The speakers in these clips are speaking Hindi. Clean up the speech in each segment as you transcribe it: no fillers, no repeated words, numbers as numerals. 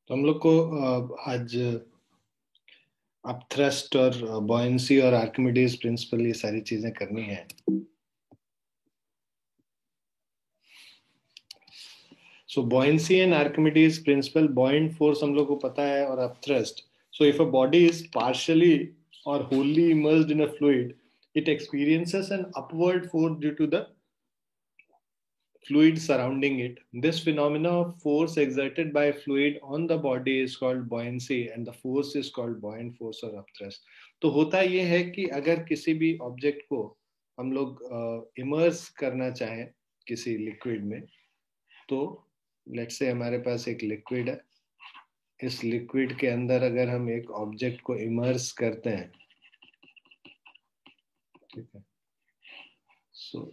तो हम लोग को आज अपथ्रस्ट और बॉयंसी और आर्किमिडीज प्रिंसिपल ये सारी चीजें करनी है। So buoyancy and Archimedes principle, buoyant force हम लोग को पता है और upthrust. So if a body is partially और wholly immersed in a fluid, it experiences an upward force due to the fluid surrounding it. This phenomena of force exerted by fluid on the body is called buoyancy and the force is called buoyant force or upthrust. तो होता ये है कि अगर किसी भी ऑब्जेक्ट को हम लोग इमर्स करना चाहें किसी लिक्विड में, तो लेट्स से हमारे पास एक लिक्विड है। इस लिक्विड के अंदर अगर हम एक ऑब्जेक्ट को इमर्स करते हैं, ठीक है, सो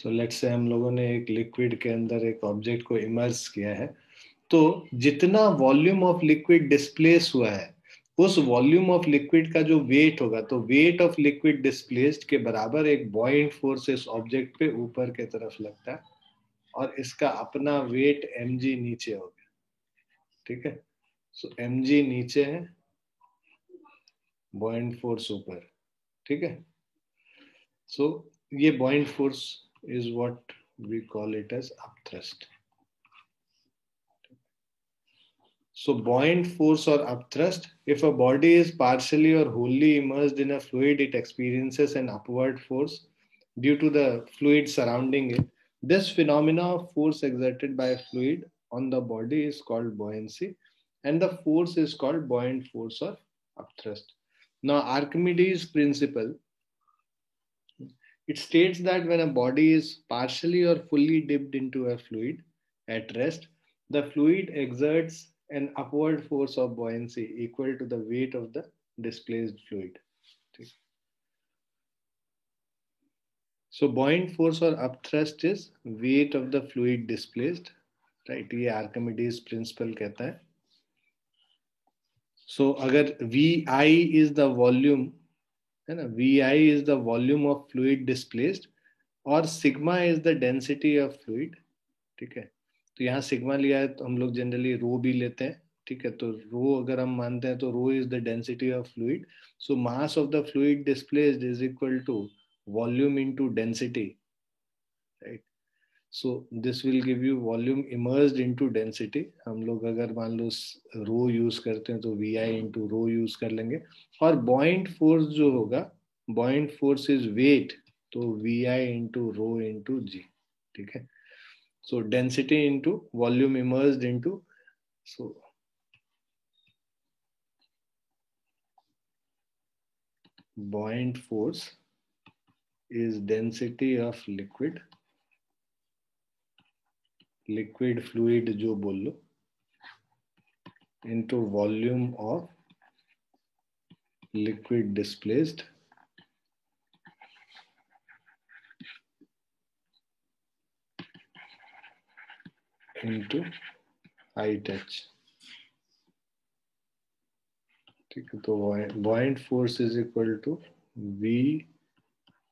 लेट्स से हम लोगों ने एक लिक्विड के अंदर एक ऑब्जेक्ट को इमर्स किया है, तो जितना वॉल्यूम ऑफ लिक्विड डिस्प्लेस हुआ है उस वॉल्यूम ऑफ लिक्विड का जो वेट होगा, तो वेट ऑफ लिक्विड डिस्प्लेस्ड के बराबर एक बॉइंट फोर्स इस ऑब्जेक्ट पे ऊपर के तरफ लगता है और इसका अपना वेट mg नीचे हो गया। ठीक है, सो mg नीचे है, बॉइंट फोर्स ऊपर। ठीक है, सो ये buoyant force is what we call it as upthrust. So buoyant force or upthrust, if a body is partially or wholly immersed in a fluid, it experiences an upward force due to the fluid surrounding it. This phenomena of force exerted by a fluid on the body is called buoyancy, and the force is called buoyant force or upthrust. Now, Archimedes' principle, it states that when a body is partially or fully dipped into a fluid at rest, the fluid exerts an upward force of buoyancy equal to the weight of the displaced fluid. So buoyant force or upthrust is weight of the fluid displaced, right? ये Archimedes principle कहता है. So अगर VI is the volume, है ना, VI is the volume of fluid displaced और sigma is the density of fluid. ठीक है, तो यहाँ सिग्मा लिया है तो हम लोग जनरली रो भी लेते हैं. ठीक है, तो रो अगर हम मानते हैं तो rho is the density of fluid. So mass of the fluid displaced is equal to volume into density, right. So this will give you volume immersed into density. हम लोग अगर मान लो रो यूज करते हैं तो V I into rho use कर लेंगे. और बॉइंट फोर्स जो होगा, बॉइंट फोर्स इज वेट, तो V I into rho into G. ठीक है, so density into volume immersed into, so buoyant force is density of liquid, liquid fluid जो बोल लो, into volume of liquid displaced into height h. ठीक है, तो buoyant force is equal to v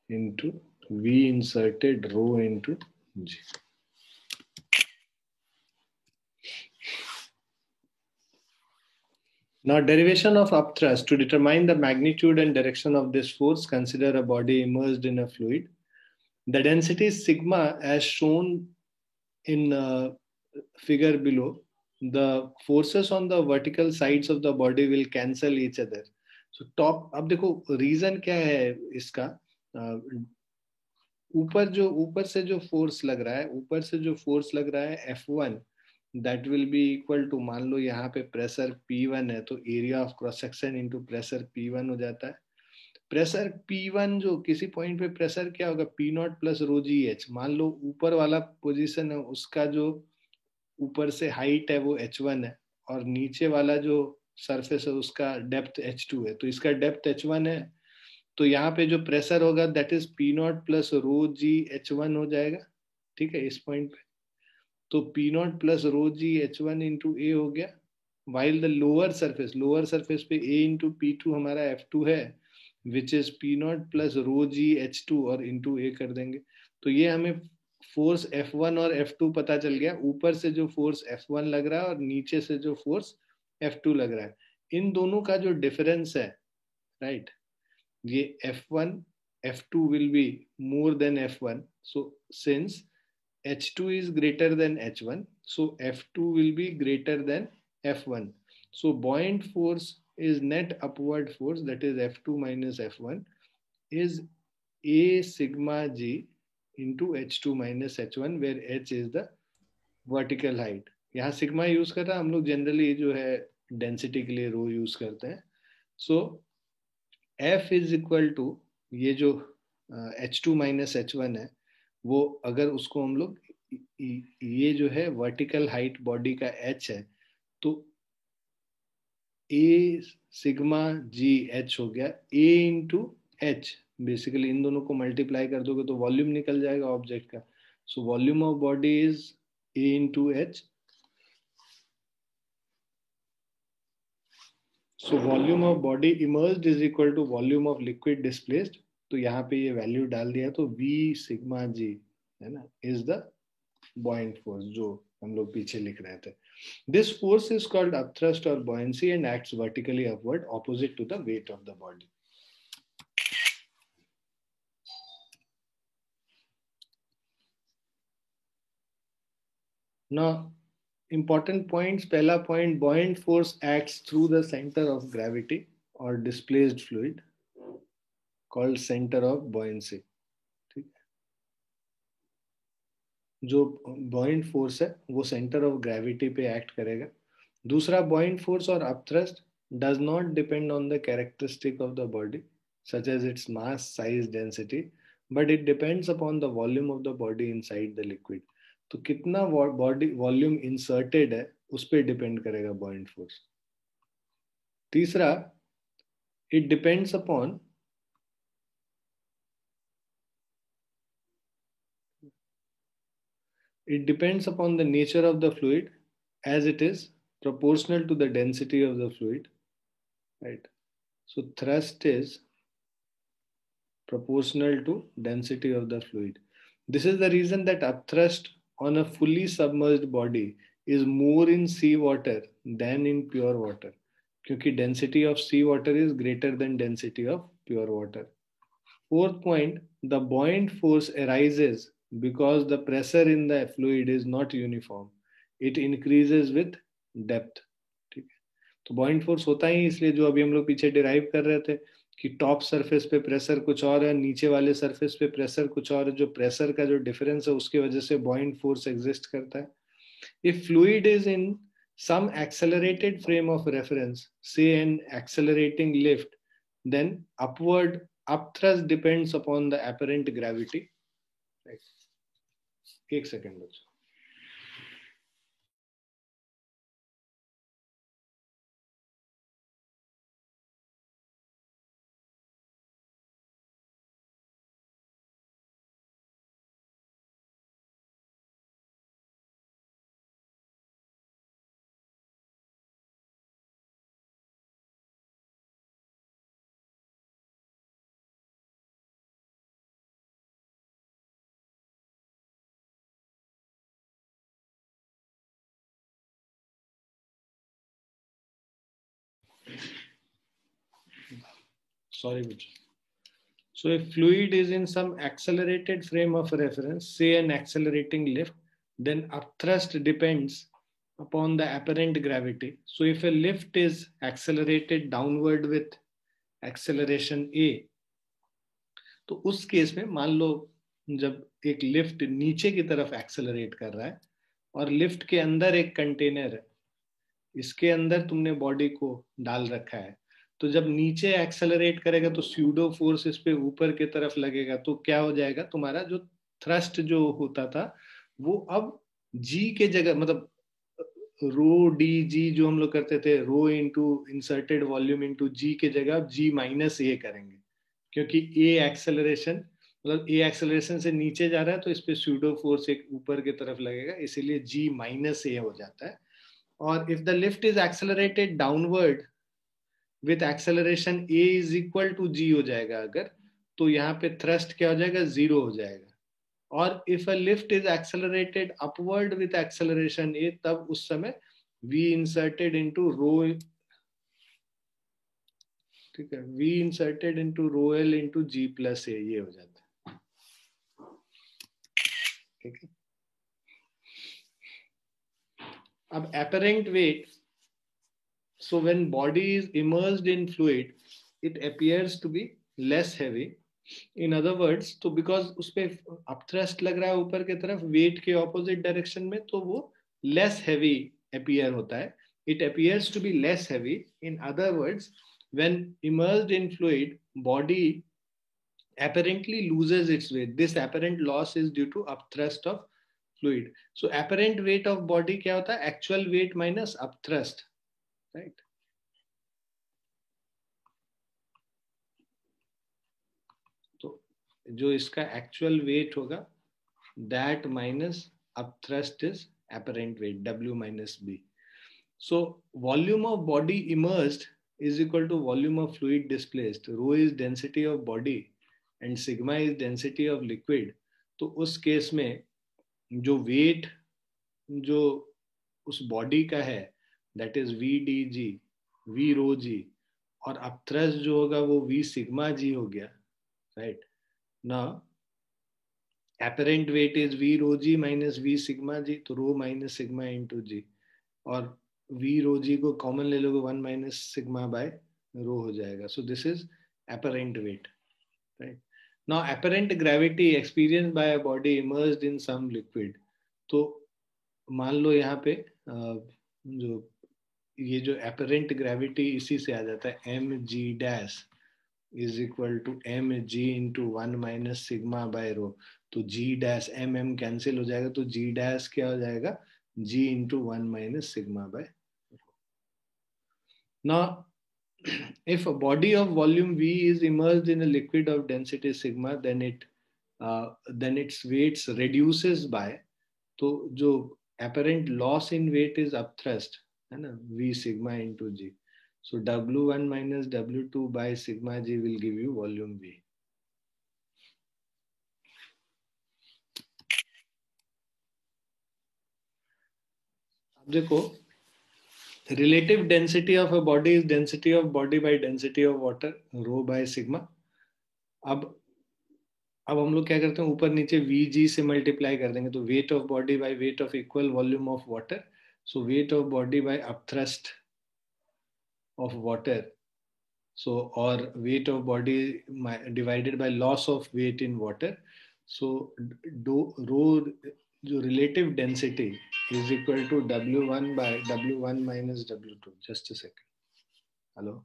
into v inserted rho into g. Now, derivation of upthrust. To determine the magnitude and direction of this force, consider a body immersed in a fluid. The density sigma, as shown in figure below, the forces on the vertical sides of the body will cancel each other. So top, अब देखो रीजन क्या है इसका. ऊपर से जो फोर्स लग रहा है, ऊपर से जो फोर्स लग रहा है F1, that will be equal to, मान लो यहाँ पे प्रेशर P1 है तो area of cross section into pressure P1 हो जाता है. प्रेशर P1 जो किसी पॉइंट पे प्रेशर क्या होगा, P0 प्लस रो जी एच. मान लो ऊपर वाला पोजीशन है उसका जो ऊपर से हाइट है वो H1 है और नीचे वाला जो सरफेस है उसका डेप्थ H2 है, तो इसका डेप्थ H1 है. तो यहाँ पे जो प्रेशर होगा that is P0 plus rho g H1 हो जाएगा. ठीक है, इस पॉइंट पे तो P0 plus rho g H1 into A हो गया. वाइल द लोअर सरफेस पे A इंटू P2 हमारा F2 है, which is P0 plus rho ji H2 और इंटू ए कर देंगे. तो ये हमें फोर्स F1 और F2 पता चल गया, ऊपर से जो फोर्स F1 लग रहा है और नीचे से जो फोर्स F2 लग रहा है, इन दोनों का जो डिफरेंस है, राइट, ये F1 F2 will be more than F1, so since H2 is greater than H1, so F2 will be greater than F1, so buoyant force is net upward force, that is F2 minus F1 is A sigma G into H2 minus H1, where H is the vertical height. यहाँ सिग्मा यूज कर रहा है, हम लोग जनरली जो है डेंसिटी के लिए रो यूज करते हैं. सो F इज इक्वल टू ये जो H2 माइनस H1 है, वो अगर उसको हम लोग ये जो है वर्टिकल हाइट बॉडी का H है, तो A सिग्मा जी H हो गया A इंटू H. बेसिकली इन दोनों को मल्टीप्लाई कर दोगे तो वॉल्यूम निकल जाएगा ऑब्जेक्ट का. So volume of body is A into H. So volume of body immersed is equal to volume of liquid displaced. तो यहाँ पे ये वैल्यू डाल दिया तो V सिग्मा जी है ना इज द buoyant force जो हम लोग पीछे लिख रहे थे. This force is called upthrust or buoyancy and acts vertically upward opposite to the weight of the body. Now important points. पहला point, buoyant force acts through the center of gravity or displaced fluid called center of buoyancy. जो buoyant force है वो center of gravity पे act करेगा. दूसरा, buoyant force or upthrust does not depend on the characteristic of the body such as its mass, size, density, but it depends upon the volume of the body inside the liquid. तो कितना बॉडी वॉल्यूम इंसर्टेड है उस पर डिपेंड करेगा buoyant force. तीसरा, it depends upon the nature of the fluid as it is proportional to the density of the fluid, right? So thrust is proportional to density of the fluid. This is the reason that upthrust on a fully submerged body is more in sea water than in pure water, क्योंकि density of sea water is greater than density of pure water. Fourth point, the buoyant force arises because the pressure in the fluid is not uniform. It increases with depth. ठीक है, तो buoyant force होता ही इसलिए जो अभी हम लोग पीछे डिराइव कर रहे थे कि टॉप सरफेस पे प्रेशर कुछ और है, नीचे वाले सरफेस पे प्रेशर कुछ और है, जो प्रेशर का जो डिफरेंस है उसकी वजह से buoyant force एग्जिस्ट करता है. If fluid is in some accelerated frame of reference, say an accelerating lift, then upthrust depends upon the apparent gravity. Right. एक सेकेंड बच्चों. Sorry, Vijay. So if fluid is in some accelerated frame of reference, say an accelerating lift, then upthrust depends upon the apparent gravity. So if a lift is accelerated downward with acceleration A, तो उस केस में मान लो जब एक लिफ्ट नीचे की तरफ एक्सेलरेट कर रहा है और लिफ्ट के अंदर एक कंटेनर है, इसके अंदर तुमने बॉडी को डाल रखा है, तो जब नीचे एक्सेलरेट करेगा तो स्यूडो फोर्स इस पे ऊपर की तरफ लगेगा, तो क्या हो जाएगा, तुम्हारा जो थ्रस्ट जो होता था वो अब जी के जगह, मतलब रो डी जी जो हम लोग करते थे, rho into inserted volume into जी के जगह अब जी माइनस ए करेंगे, क्योंकि ए एक्सेलरेशन, मतलब ए एक्सेलरेशन से नीचे जा रहा है तो इस पे स्यूडो फोर्स एक ऊपर की तरफ लगेगा, इसीलिए जी माइनस ए हो जाता है. और if the lift is accelerated downward with acceleration A is equal to G हो जाएगा अगर, तो यहाँ पे थ्रस्ट क्या हो जाएगा, जीरो हो जाएगा. और if a lift is accelerated upward with acceleration A, तब उस समय v इंसर्टेड इनटू रो, ठीक है, v inserted into rho L into g plus A, ये हो जाता है, ठीक है। अब apparent weight, so when body is immersed in fluid it appears to be less heavy. In other words, तो because उस पे अपथ्रस्ट लग रहा है ऊपर की तरफ वेट के ऑपोजिट डायरेक्शन में, तो वो लेस हैवी अपीयर होता है, it appears to be less heavy. In other words, when immersed in fluid, body apparently loses its weight. This apparent loss is due to upthrust of fluid. So apparent weight of body क्या होता है? Actual weight minus upthrust, right? तो जो इसका एक्चुअल वेट होगा that minus upthrust is apparent weight, W minus B. So volume of body immersed is equal to volume of fluid displaced. Rho is density of body and sigma is density of liquid. तो उस केस में जो वेट जो उस बॉडी का है that is V D G, V rho G, और अपथ्रस्ट जो होगा वो वी सिग्मा जी हो गया, राइट ना। apparent weight is v rho g minus v sigma g, तो rho minus sigma into G, और v रो जी को कॉमन ले लोगे, वन माइनस सिग्मा बाय रो हो जाएगा. सो this is apparent weight, right? Now apparent gravity experienced by a body immersed in some liquid. तो मान लो यहाँ पे जो ये जो apparent gravity इसी से आ जाता है, M G dash is equal to M G into one minus sigma by rho. तो G dash M M cancel हो जाएगा, तो जी डैश क्या हो जाएगा, G into one minus sigma by rho. Now if a body of volume v is immersed in a liquid of density sigma, then its weights reduces by, तो जो apparent loss in weight is upthrust है ना, v sigma into g. So w1 minus w2 by sigma g will give you volume v. अब देखो, relative density of a body is density of body by density of water, rho by sigma. अब हम लोग क्या करते हैं, ऊपर नीचे वी जी से मल्टीप्लाई कर देंगे, तो weight of body by weight of equal volume of water. So weight of body by upthrust of water, so or weight of body divided by loss of weight in water. So rho जो relative density is equal to w1 by w1 minus w2. Just a second. Hello.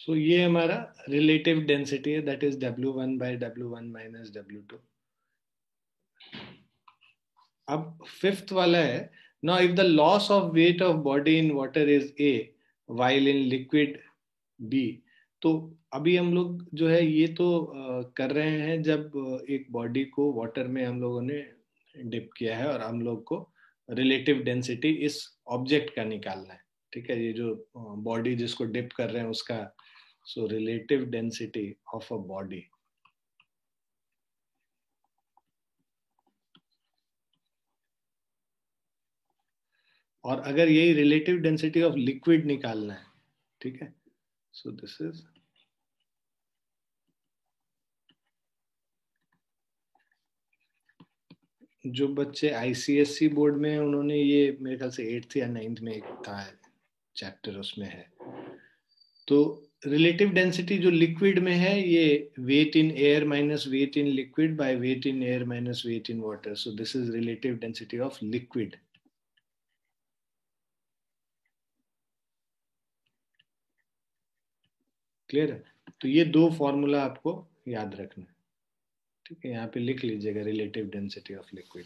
So ये हमारा relative density है, that is w1 by w1 minus w2. अब फिफ्थ वाला है, now if the loss of weight of body in water is a while in liquid b. तो अभी हम लोग जो है ये तो कर रहे हैं जब एक बॉडी को वाटर में हम लोगों ने डिप किया है और हम लोग को रिलेटिव डेंसिटी इस ऑब्जेक्ट का निकालना है, ठीक है, ये जो बॉडी जिसको डिप कर रहे हैं उसका. So relative density of a body, और अगर यही रिलेटिव डेंसिटी ऑफ लिक्विड निकालना है, ठीक है, सो दिस इज, जो बच्चे आईसीएससी बोर्ड में हैं उन्होंने ये मेरे ख्याल से 8th या 9th में एक था चैप्टर, उसमें है. तो रिलेटिव डेंसिटी जो लिक्विड में है ये weight in air minus weight in liquid by weight in air minus weight in water. So this is relative density of liquid. Clear है? तो ये दो फॉर्मूला आपको याद रखना है, ठीक है? यहाँ पे लिख लीजिएगा रिलेटिव डेंसिटी ऑफ लिक्विड।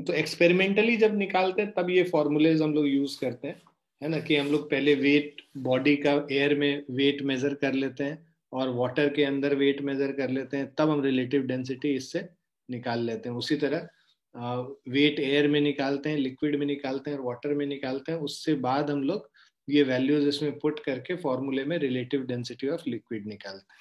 तो एक्सपेरिमेंटली जब निकालते हैं तब ये फॉर्मूलेज हम लोग यूज करते हैं, है ना, कि हम लोग पहले वेट बॉडी का एयर में वेट मेजर कर लेते हैं और वाटर के अंदर वेट मेजर कर लेते हैं, तब हम रिलेटिव डेंसिटी इससे निकाल लेते हैं। उसी तरह वेट एयर में निकालते हैं, लिक्विड में निकालते हैं और वाटर में निकालते हैं, उससे बाद हम लोग ये वैल्यूज इसमें पुट करके फॉर्मूले में रिलेटिव डेंसिटी ऑफ लिक्विड निकालते हैं।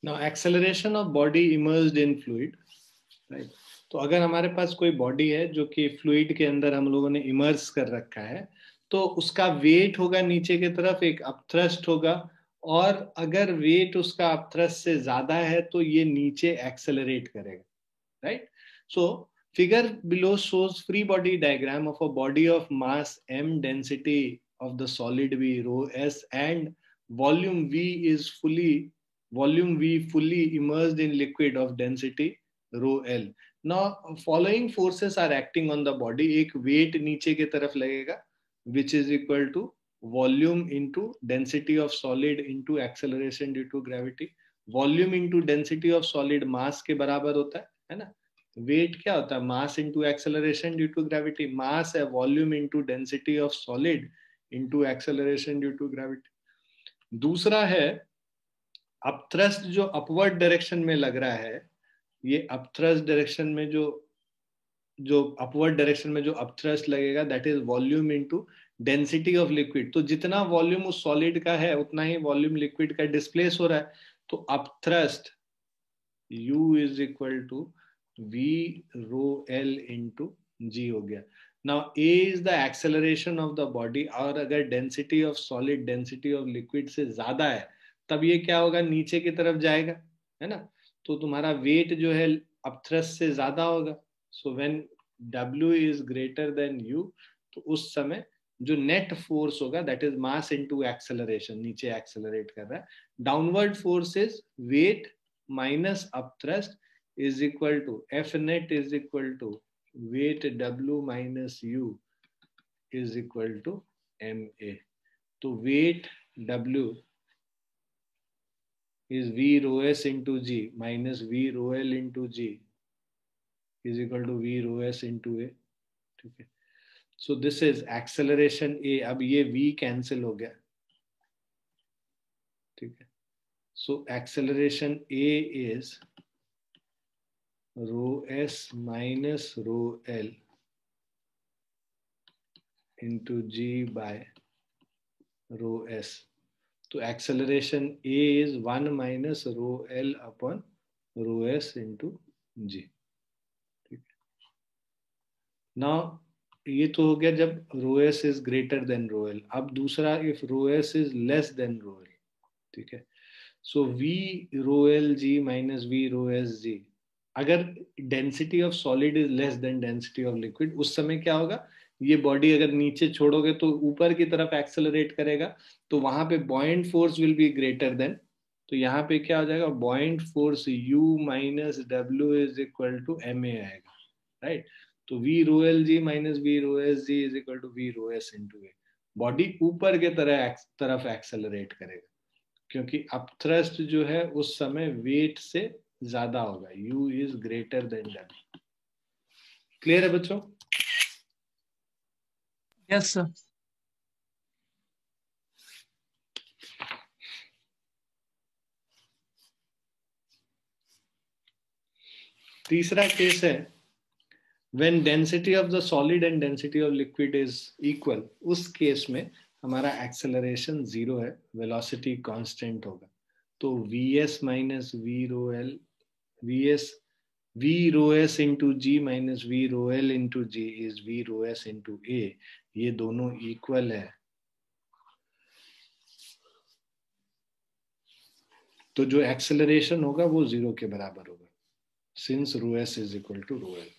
Now acceleration of body immersed in fluid, right? तो अगर हमारे पास कोई बॉडी है जो कि फ्लूइड के अंदर हम लोगों ने इमर्स कर रखा है, तो उसका वेट होगा नीचे की तरफ, एक अपथ्रस्ट होगा, और अगर वेट उसका अपथ्रस्ट से ज्यादा है तो ये नीचे एक्सेलरेट करेगा, right? So figure below shows free body diagram of a body of mass m, density of the solid v rho s, and volume v fully immersed in liquid of density rho l. Now following forces are acting on the body. एक weight नीचे की तरफ लगेगा which is equal to volume into density of solid into acceleration due to gravity. Volume into density of solid mass के बराबर होता है ना? वेट क्या होता है? Mass into acceleration due to gravity. Mass है volume into density of solid into acceleration due to gravity. दूसरा है अपथ्रस्ट, जो अपवर्ड डायरेक्शन में लग रहा है, ये अपथ्रस्ट डायरेक्शन में जो जो अपवर्ड डायरेक्शन में जो अपथ्रस्ट लगेगा that is volume into density of liquid. तो जितना वॉल्यूम उस सॉलिड का है उतना ही वॉल्यूम लिक्विड का डिस्प्लेस हो रहा है, तो upthrust U is equal to V rho L into G हो गया। Now A is the acceleration of the body, और अगर density of solid density of liquid से ज्यादा है तब ये क्या होगा? नीचे की तरफ जाएगा, है ना? तो तुम्हारा वेट जो है अपथ्रस्ट से ज्यादा होगा। So when W is greater then U, तो उस समय जो नेट फोर्स होगा that is mass into acceleration, नीचे एक्सेलरेट कर रहा है। Downward force is wait minus upthrust is equal to F net is equal to weight W minus U is equal to MA. तो weight W is V rho S into G minus V rho L into G is equal to V rho S into A, ठीक है? So this is acceleration A. अब ये V cancel हो गया, ठीक है? So acceleration A is rho S minus rho L into G by rho S. तो acceleration A is 1 minus rho L upon rho S into G, ठीक है? नाउ ये तो हो गया जब rho S is greater than rho L। अब दूसरा, if rho S is less than rho L, ठीक है? सो V rho L G minus V rho S G, अगर density of solid is less than density of liquid, उस समय क्या होगा? ये बॉडी अगर नीचे छोड़ोगे तो ऊपर की तरफ एक्सेलरेट करेगा, तो वहां पे buoyant force will be greater than, तो यहाँ पे क्या हो जाएगा, buoyant force U minus W is equal to MA आएगा, राइट। तो V rho l g minus V rho s g is equal to V rho s into a. Body ऊपर के तरफ एक्सेलरेट करेगा, क्योंकि अपथ्रस्ट जो है उस समय वेट से ज्यादा होगा, U is greater then W। Clear है बच्चों? Yes sir. तीसरा केस है when density of the solid and density of liquid is equal, उस केस में हमारा एक्सेलरेशन जीरो है, वेलोसिटी कांस्टेंट होगा। तो vs minus V rho L, vs v rho s into G minus V rho L into G is v rho s into A. ये दोनों इक्वल है, तो जो एक्सेलरेशन होगा वो जीरो के बराबर होगा, since rho s is equal to rho l.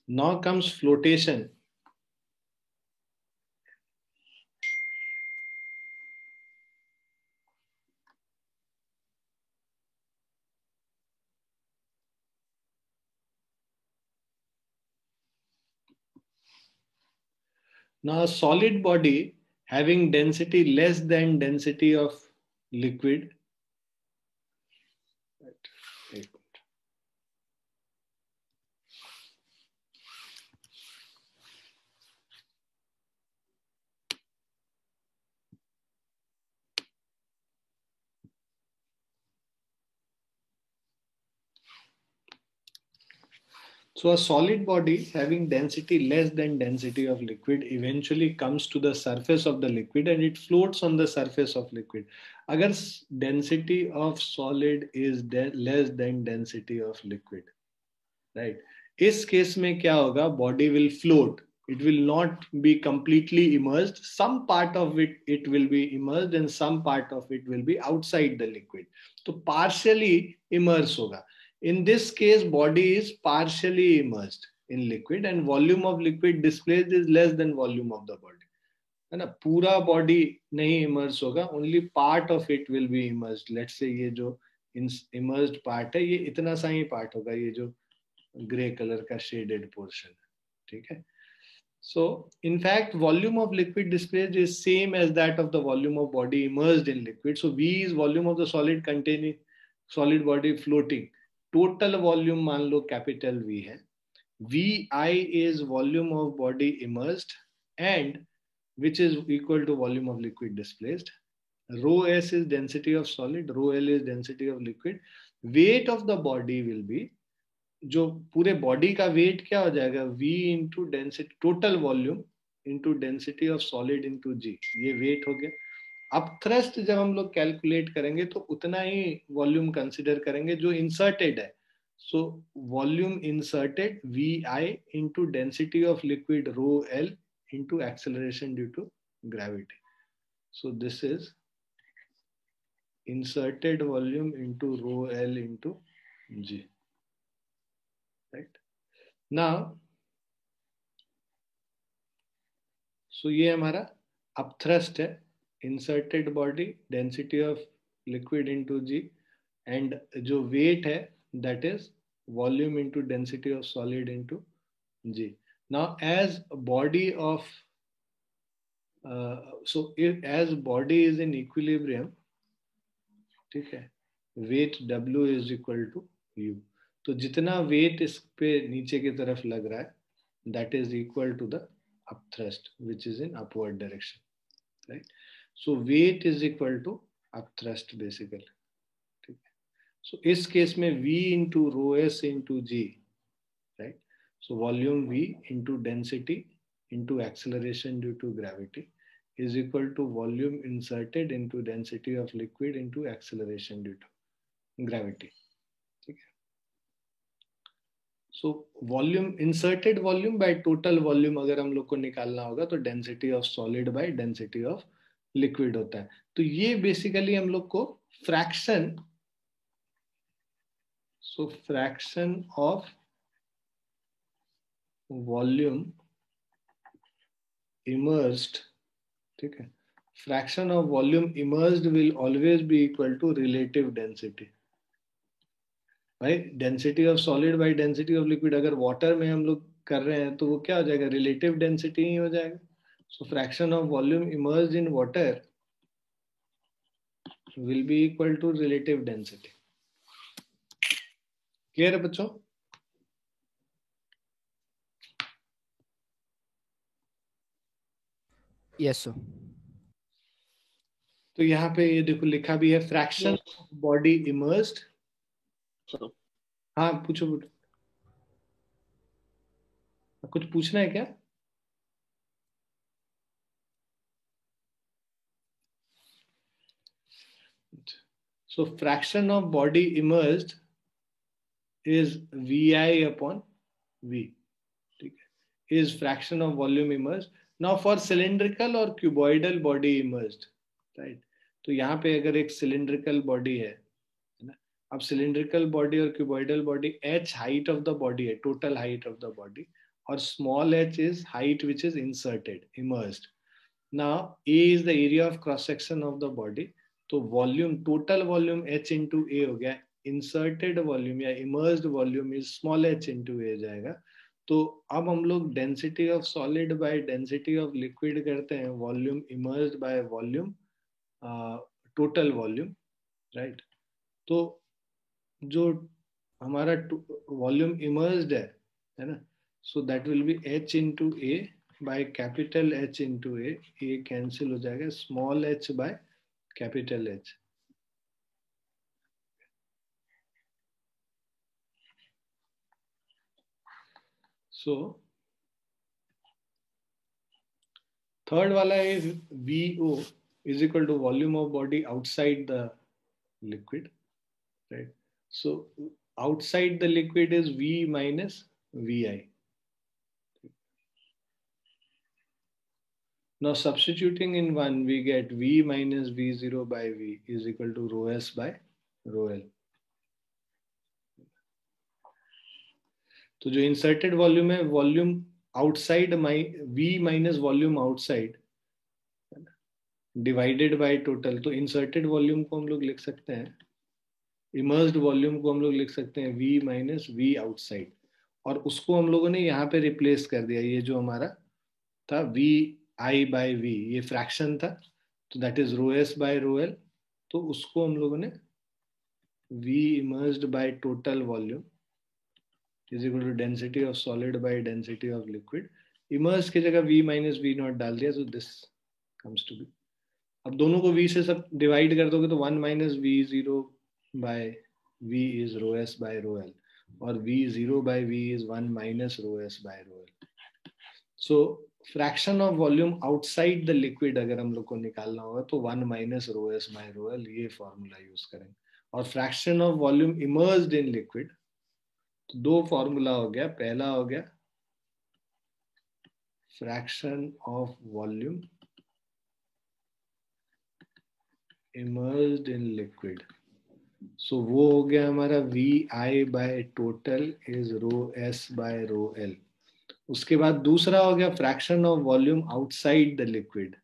Now comes flotation. Now, a solid body having density less than density of liquid. Right. So a solid body having density less than density of liquid eventually comes to the surface of the liquid and it floats on the surface of liquid. अगर density of solid is less than density of liquid, right? इस केस में क्या होगा, body will float. It will not be completely immersed. Some part of it will be immersed and some part of it will be outside the liquid. तो partially immerse होगा. In this case, body is partially immersed in liquid and volume of liquid displaced is less than volume of the body. है ना, पूरा बॉडी नहीं इमर्स होगा, only part of it will be immersed. Let's say ये जो इमर्स्ड पार्ट है ये इतना सा ही पार्ट होगा, ये जो ग्रे कलर का शेडेड पोर्शन है, ठीक है। So, in fact, volume of liquid displaced is same as that of the volume of body immersed in liquid. So, V is volume of the solid containing solid body floating. Total volume मान लो capital V है. VI is volume of body immersed and which is equal to volume of liquid displaced. Rho S is density of solid, rho L is density of liquid. Weight of the body will be, जो पूरे बॉडी का वेट क्या हो जाएगा, V into density total volume into density of solid into G, ये वेट हो गया। अब थ्रस्ट जब हम लोग कैलकुलेट करेंगे तो उतना ही वॉल्यूम कंसिडर करेंगे जो इंसर्टेड है। So volume inserted VI into density of liquid rho L into acceleration due to gravity. So this is inserted volume into rho L into G, right? Now, so ये हमारा अपथ्रस्ट है, inserted body, density of liquid into g, and जो वेट है that is volume into density of solid into g. Now as body of so as body is in equilibrium, ठीक है, weight W is equal to U। तो जितना वेट इस पे नीचे की तरफ लग रहा है that is equal to the upthrust which is in upward direction, right? So weight is equal to upthrust basically, ठीक है। So इस केस में V into rho S into G, right? So volume V into density into acceleration due to gravity is equal to volume inserted into density of liquid into acceleration due to gravity, ठीक है। So volume inserted volume by total volume अगर हम लोग को निकालना होगा तो density of solid by density of liquid होता है। तो ये बेसिकली हम लोग को fraction, so fraction of volume immersed, ठीक है, fraction of volume immersed will always be equal to relative density. भाई density of solid by density of liquid, अगर वाटर में हम लोग कर रहे हैं तो वो क्या हो जाएगा, रिलेटिव डेंसिटी ही हो जाएगा. So fraction of volume immersed in water will be equal to relative density. Clear है बच्चों? Yes sir. तो यहाँ पे ये देखो लिखा भी है फ्रैक्शन बॉडी इमर्स्ड. हाँ पूछो पूछो, कुछ पूछना है क्या? So fraction of body immersed is VI upon V. ठीक है, is fraction of volume immersed. Now for cylindrical or cuboidal body immersed, right? तो यहाँ पे अगर एक cylindrical body है ना, अब cylindrical body और cuboidal body, h height of the body है, total height of the body, और small h is height which is inserted, immersed. Now A is the area of cross section of the body. तो volume, total volume h into A हो गया, इंसर्टेड वॉल्यूम या immersed volume is small h into A जाएगा. तो अब हम लोग density of solid by density of liquid करते हैं, volume immersed by volume total volume, right. तो जो हमारा वॉल्यूम इमर्स्ड है ना, so that will be h into A by capital H into A cancel हो जाएगा, small h by capital H. So third वाला is VO is equal to volume of body outside the liquid, right? So outside the liquid is V minus VI. Now substituting in one, we get V minus V0 by V is equal to rho S by rho L. तो जो इंसर्टेड वॉल्यूम है, volume outside V minus volume outside divided by total. तो इंसर्टेड वॉल्यूम को हम लोग लिख सकते हैं, इमर्स्ड वॉल्यूम को हम लोग लिख सकते हैं V माइनस V आउटसाइड, और उसको हम लोगों ने यहाँ पे रिप्लेस कर दिया. ये जो हमारा था V I बाय V, ये फ्रैक्शन था, तो that is rho S by rho L. तो उसको हम लोगों ने V immersed by total volume is equal to density of solid by density of liquid. Immerse की जगह V minus V naught डाल दिया, so this comes to be. अब दोनों को V से सब डिवाइड कर दोगे तो 1 minus V0 by V is rho S by rho L, और V0 by V is 1 minus rho S by rho L. So fraction of volume outside the liquid अगर हम लोग को निकालना होगा तो 1 minus rho S by rho L, ये फॉर्मूला यूज करेंगे. और fraction of volume immersed in liquid, तो दो फॉर्मूला हो गया. पहला हो गया fraction of volume immersed in liquid, so वो हो गया हमारा V I by total is rho S by rho L. उसके बाद दूसरा हो गया fraction of volume outside the liquid,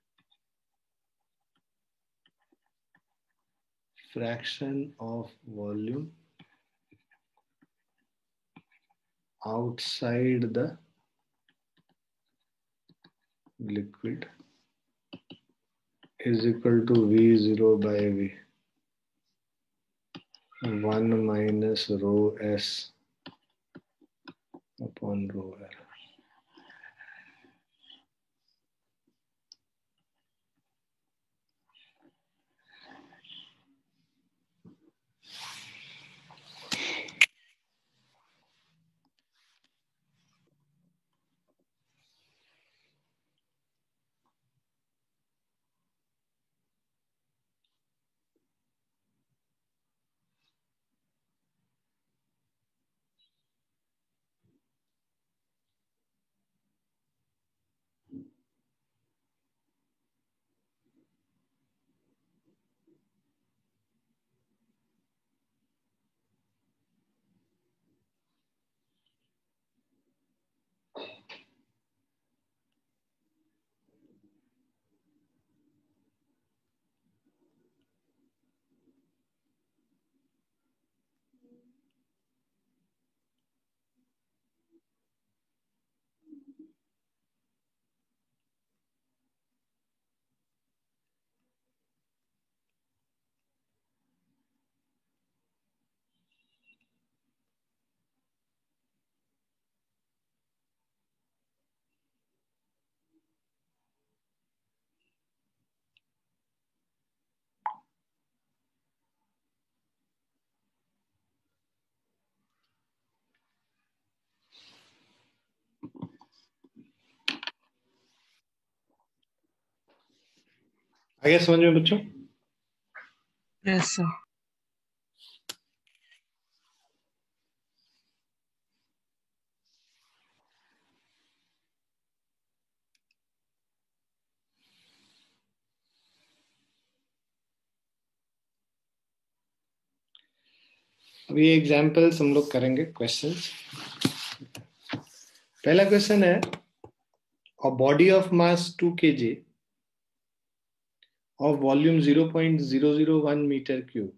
fraction of volume outside the liquid is equal to V0 by V, 1 minus rho S upon rho L. आगे समझ में बच्चों? Yes sir. अभी एग्जाम्पल्स हम लोग करेंगे, क्वेश्चंस। पहला क्वेश्चन है, a body of mass 2 kg of volume 0.001 metre cube,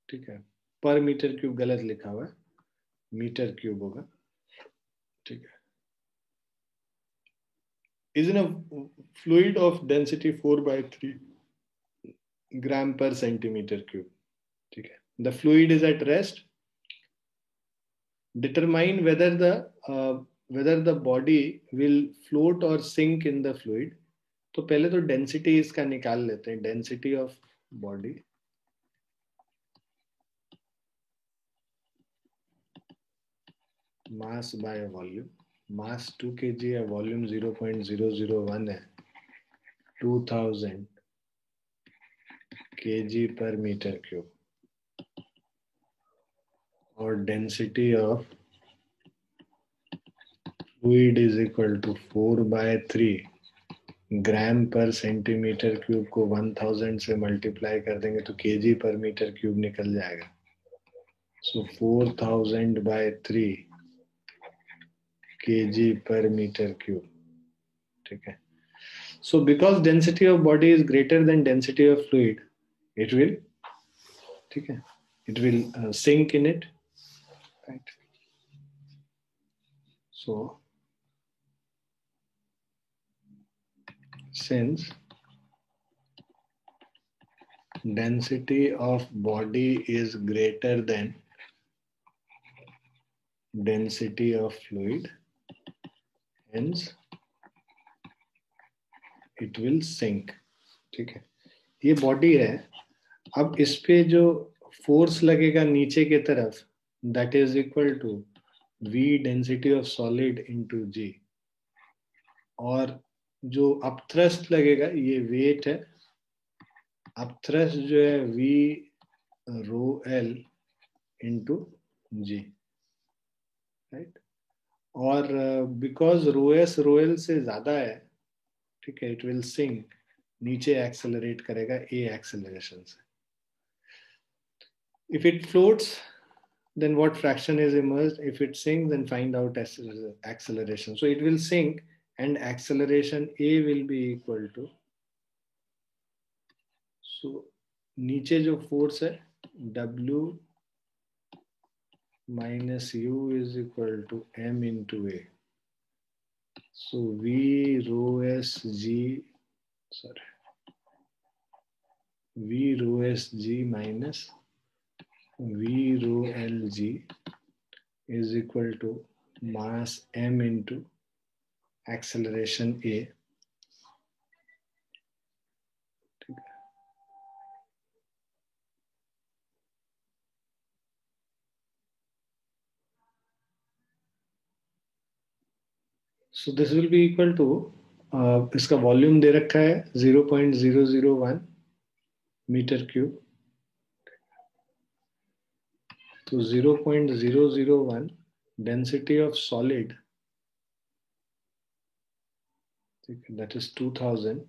ठीक है, पर मीटर क्यूब गलत लिखा हुआ है, मीटर क्यूब होगा, ठीक है, is in a fluid of density 4/3 gram पर सेंटीमीटर क्यूब, ठीक है, the fluid is at rest, determine whether the body will float or sink in the fluid। तो पहले तो डेंसिटी इसका निकाल लेते हैं, density of body, mass by volume, mass 2 kg है, वॉल्यूम 0.001 है, 2000 kg पर मीटर क्यूब, और density of fluid is equal to 4/3 gram पर सेंटीमीटर क्यूब को 1000 से मल्टीप्लाई कर देंगे तो केजी पर मीटर क्यूब निकल जाएगा। सो 4000/3 केजी पर मीटर क्यूब, ठीक है। So because density of body is greater than density of fluid, it will, ठीक है, it will sink in it, right. So since density of body is greater than density of fluid, hence it will sink, ठीक है। ये बॉडी है, अब इस पे जो फोर्स लगेगा नीचे की तरफ, that is equal to v density of solid into G, और जो अपथ्रस्ट लगेगा ये वेट है, अपथ्रस्ट जो है v रो एल इंटू जी, राइट। और बिकॉज रो एल से ज्यादा है, ठीक है, इट विल सिंक, नीचे एक्सेलरेट करेगा ए एक्सेलरेशन से। If it floats, then what fraction is immersed? If it sinks, then find out acceleration. So it will sink, and acceleration a will be equal to, so नीचे जो फोर्स है W minus U is equal to m into a, so V rho s g, sorry, V rho s g minus V rho l g is equal to mass m into acceleration a, ठीक है। So this will be equal to, इसका वॉल्यूम दे रखा है 0.001 मीटर क्यूब, तो 0.001 density of solid, that is 2000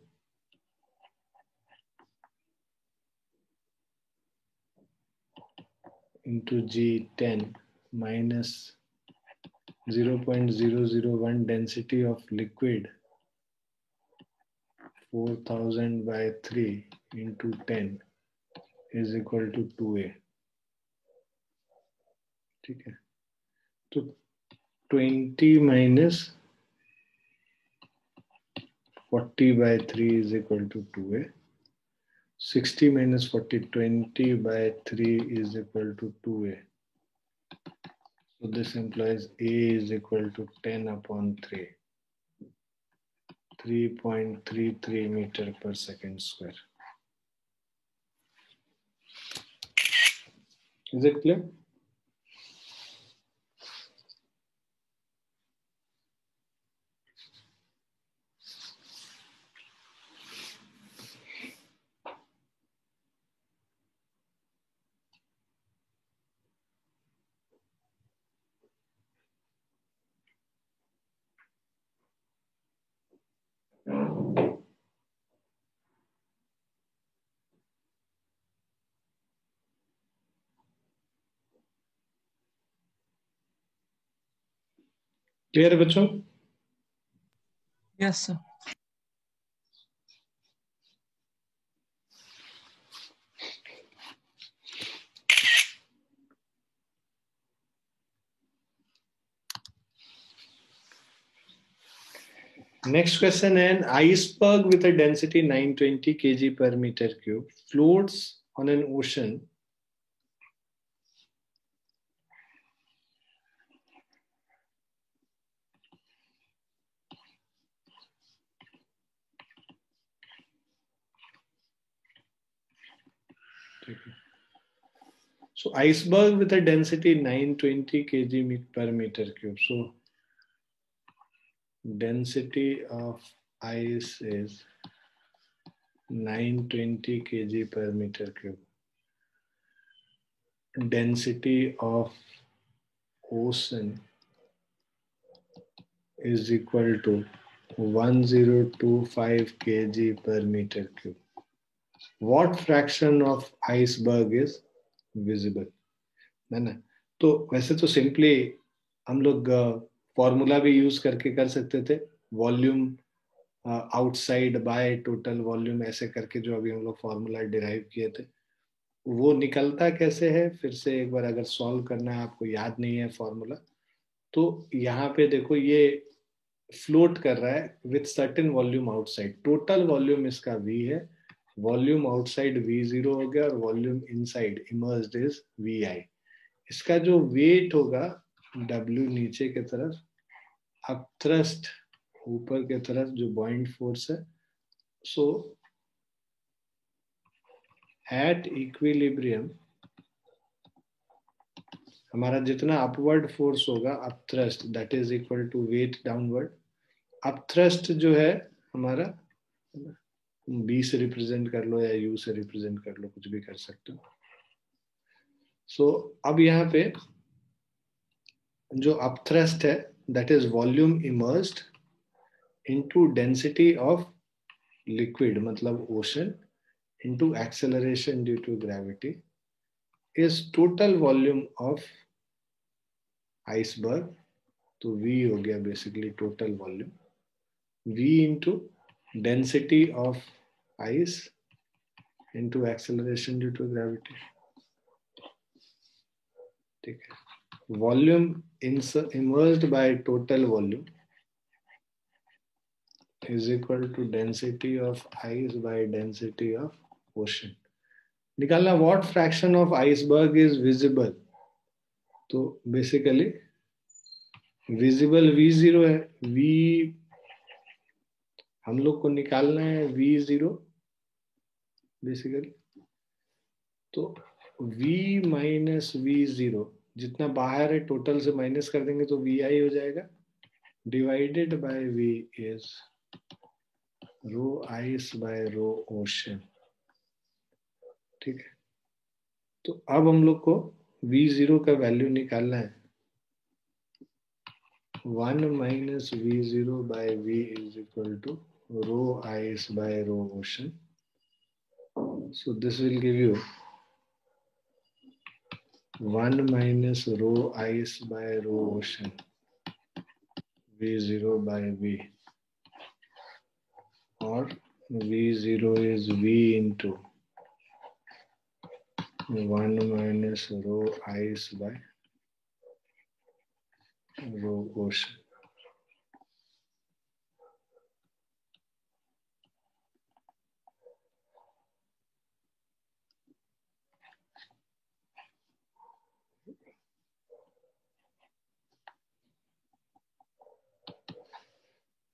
into g 10 minus 0.001 density of liquid 4000/3 into 10 is equal to 2a, ठीक है। तो 20 minus 40/3 is equal to 2a. 60 minus 40, 20/3 is equal to 2a. So this implies a is equal to 10 upon 3. 3.33 meter per second square. Is it clear? Clear है बच्चों? Yes, sir. Next question, an iceberg with a density 920 kg per meter cube floats on an ocean So iceberg with a density 920 kg per meter cube. So density of ice is 920 kg per meter cube. Density of ocean is equal to 1025 kg per meter cube. What fraction of iceberg is visible? है ना? तो वैसे तो सिंपली हम लोग फॉर्मूला भी यूज करके कर सकते थे, volume outside bye total volume, ऐसे करके जो अभी हम लोग फॉर्मूला डिराइव किए थे, वो निकलता कैसे है फिर से एक बार अगर सॉल्व करना है, आपको याद नहीं है फॉर्मूला, तो यहाँ पे देखो ये फ्लोट कर रहा है with certain volume outside, total volume इसका v है, वॉल्यूम आउटसाइड v0 हो गया और volume inside immersed is vi। इसका जो वेट होगा W नीचे की तरफ, अपथ्रस्ट ऊपर की तरफ जो बॉइंट फोर्स है, सो एट इक्विलिब्रियम हमारा जितना अपवर्ड फोर्स होगा upthrust that is equal to weight downward. Upthrust जो है हमारा बी से रिप्रेजेंट कर लो या यू से रिप्रेजेंट कर लो, कुछ भी कर सकते हो। सो अब यहाँ पे जो अपथ्रस्ट है that is volume immersed into density of liquid मतलब ocean into acceleration due to gravity is total volume of iceberg। तो V हो गया basically total volume, V into density of ice into acceleration due to gravity। ठीक है, volume immersed by total volume is equal to density of ice by density of ocean। निकालना what fraction of iceberg is visible, तो बेसिकली विजिबल V0 है, V हम लोग को निकालना है V0 बेसिकली, तो V माइनस V0 जितना बाहर है टोटल से माइनस कर देंगे तो VI हो जाएगा, divided by V is rho ice by rho ocean. ठीक है, तो अब हम लोग को V0 का वैल्यू निकालना है, 1 minus V0 by V is equal to rho ice by rho ocean। So this will give you 1 minus rho ice by rho ocean V0 by V, or V0 is V into 1 minus rho ice by rho ocean।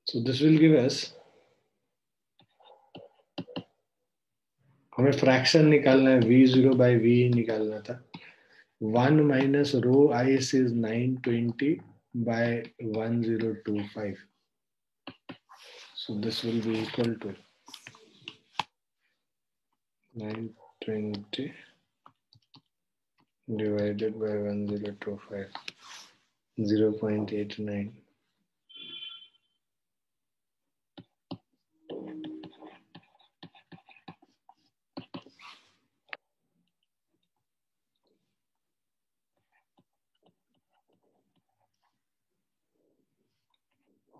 So this will give us, हमें फ्रैक्शन निकालना है, V0 by V निकालना था, 1 minus rho ice is 920 by 1025। So this will be equal to 920 divided by 1025, 0.89।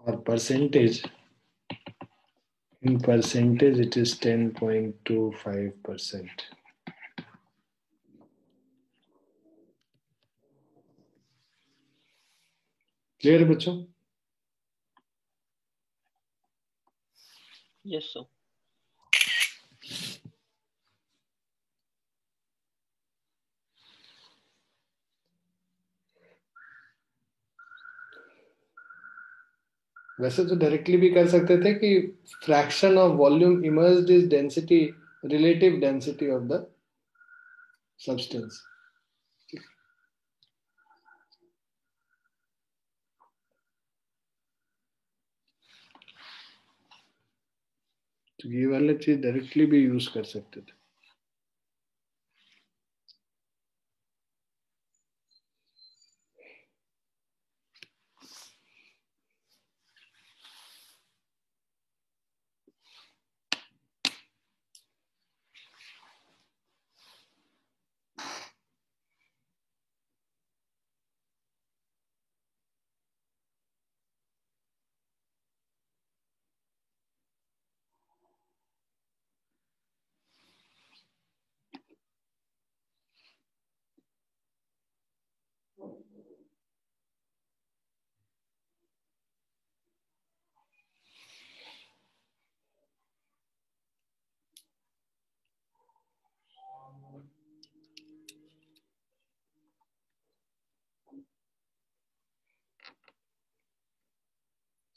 or percentage, in percentage it is 10.25%. Clear है बच्चों? Yes, sir. वैसे तो डायरेक्टली भी कर सकते थे कि fraction of volume emerged is density, relative density of the substance. तो ये वाला चीज डायरेक्टली भी यूज कर सकते थे.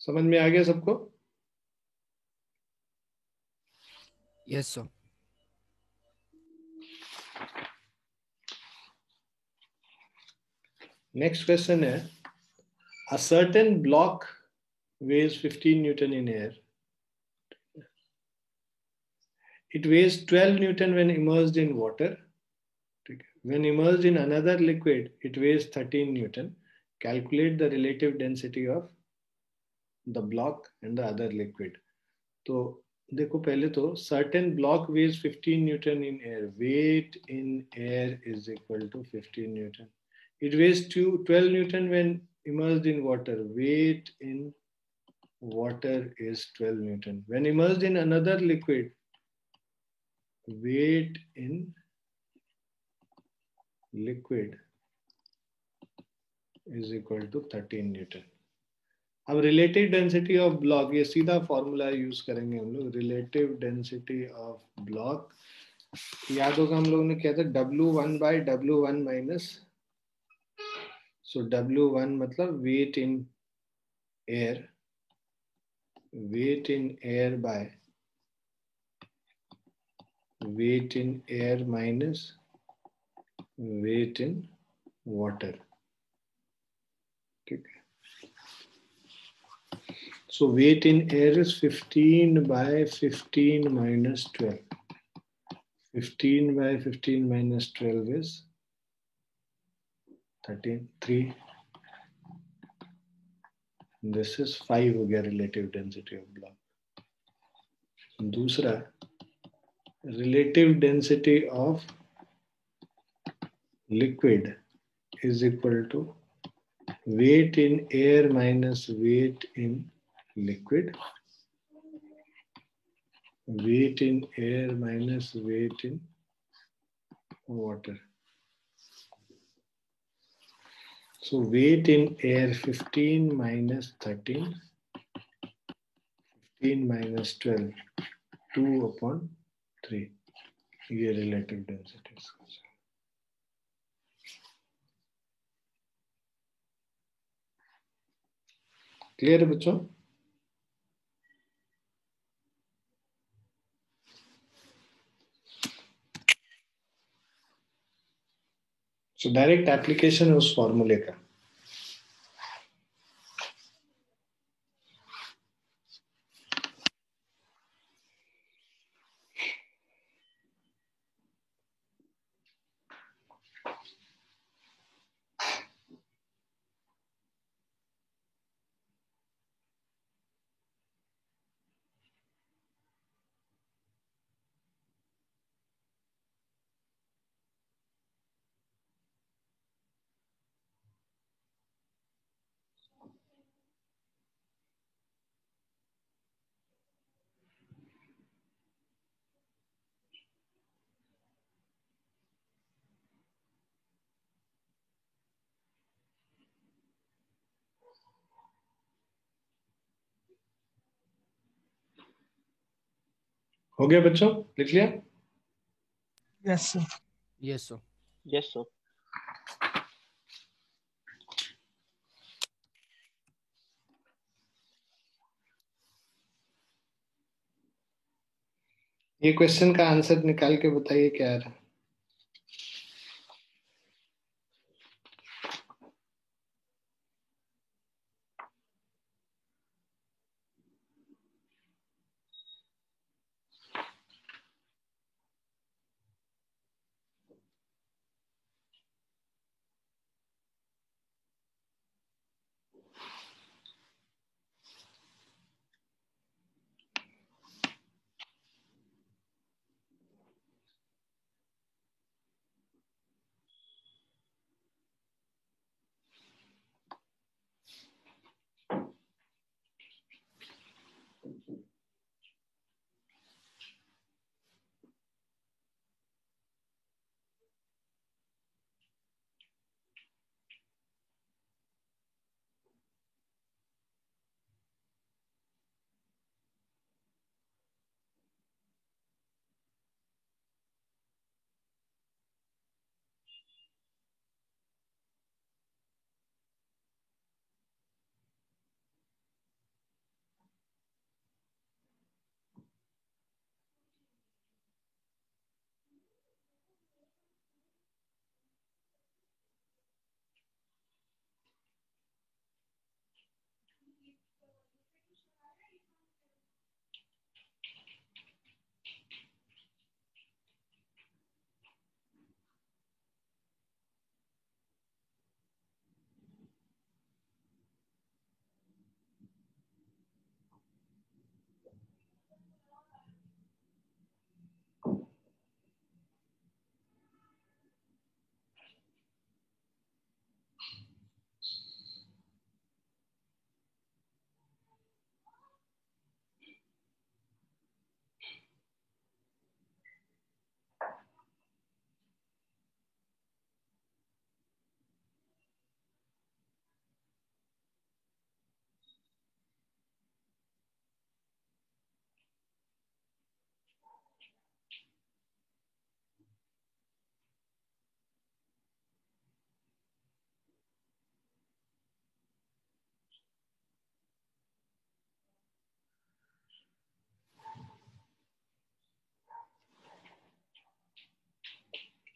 समझ में आ गया सबको? Yes sir. नेक्स्ट क्वेश्चन है, a certain block weighs 15 Newton in air. It weighs 12 Newton when immersed in water. When immersed in another liquid, it weighs 13 Newton. Calculate the relative density of the block and the other liquid. तो देखो पहले तो certain block weighs 15 Newton in air. Weight in air is equal to 15 Newton. It weighs 12 Newton when immersed in water. Weight in water is 12 Newton. When immersed in another liquid, weight in liquid is equal to 13 Newton. अब रिलेटिव डेंसिटी ऑफ ब्लॉक, ये सीधा फॉर्मूला यूज करेंगे हम लोग. रिलेटिव डेंसिटी ऑफ ब्लॉक याद होगा हम लोगों ने किया था W1 by W1 minus. So W1 मतलब weight in air, weight in air by weight in air minus weight in water. ठीक है. So weight in air is 15 by 15 minus 12. 15 by 15 minus 12 is 13, 3. This is 5 हो गया relative density of block. दूसरा relative density of liquid is equal to weight in air minus weight in liquid. Weight in air minus weight in water. So weight in air 15 minus 13, 15 minus 12, 2 upon 3. ये relative density है. क्लियर है बच्चों? सो डायरेक्ट एप्लीकेशन है उस फॉर्मूले का. हो गया बच्चों, लिख लिया? Yes, sir. Yes, sir. Yes, sir. ये क्वेश्चन का आंसर निकाल के बताइए क्या आ रहा है।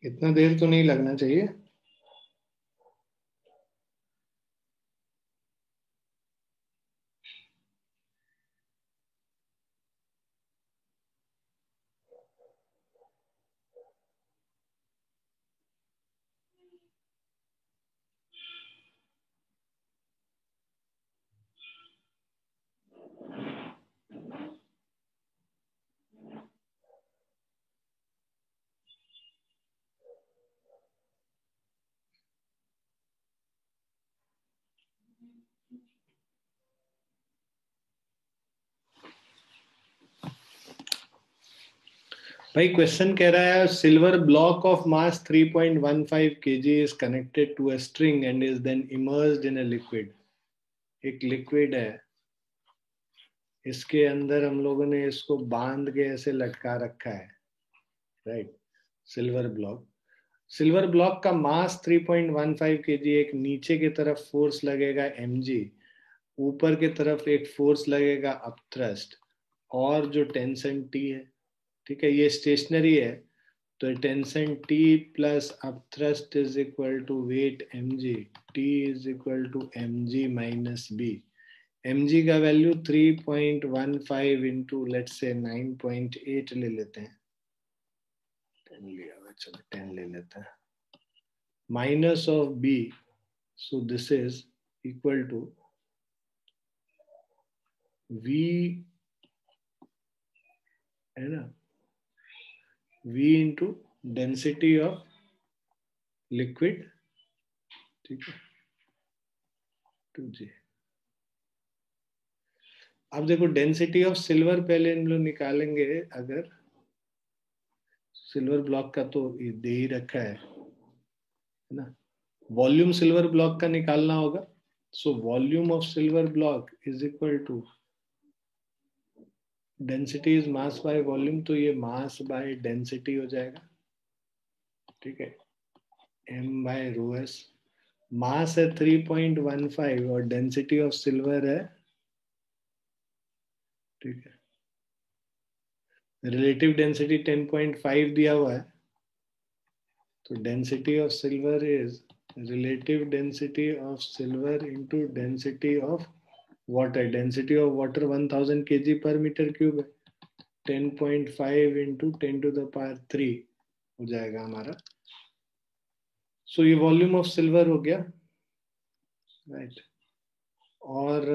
इतना देर तो नहीं लगना चाहिए। भाई क्वेश्चन कह रहा है silver block of mass 3.15 kg is connected to a string and is then immersed in a liquid. एक लिक्विड है, इसके अंदर हम लोगों ने इसको बांध के ऐसे लटका रखा है, राइट। सिल्वर ब्लॉक का मास 3.15 kg। एक नीचे की तरफ फोर्स लगेगा mg, ऊपर की तरफ एक फोर्स लगेगा अपथ्रस्ट, और जो टेंशन T है, ठीक है, ये स्टेशनरी है, तो tension T plus upthrust is equal to weight mg, T is equal to mg minus b। mg का वैल्यू 3.15 इंटू लेट्स से 9.8 ले लेते हैं, 10 लिया हुआ, चलो 10 ले लेते हैं, minus of b, so this is equal to v, है ना, v into density of liquid, ठीक है, 2g। अब देखो डेंसिटी ऑफ सिल्वर पहले हम लोग निकालेंगे, अगर सिल्वर ब्लॉक का तो ये दे ही रखा है ना, वॉल्यूम सिल्वर ब्लॉक का निकालना होगा। So volume of silver block is equal to density is mass by volume, तो ये मास बाय डेंसिटी हो जाएगा, ठीक है, m बाय रो एस। मास है 3.15 और डेंसिटी ऑफ सिल्वर है, ठीक है, रिलेटिव डेंसिटी 10.5 दिया हुआ है, तो density of silver is relative density of silver into density of water. Density of water 1000 kg पर मीटर क्यूब है, 10.5 इंटू 10⁻³ हो जाएगा हमारा। सो ये वॉल्यूम ऑफ सिल्वर हो गया, राइट। और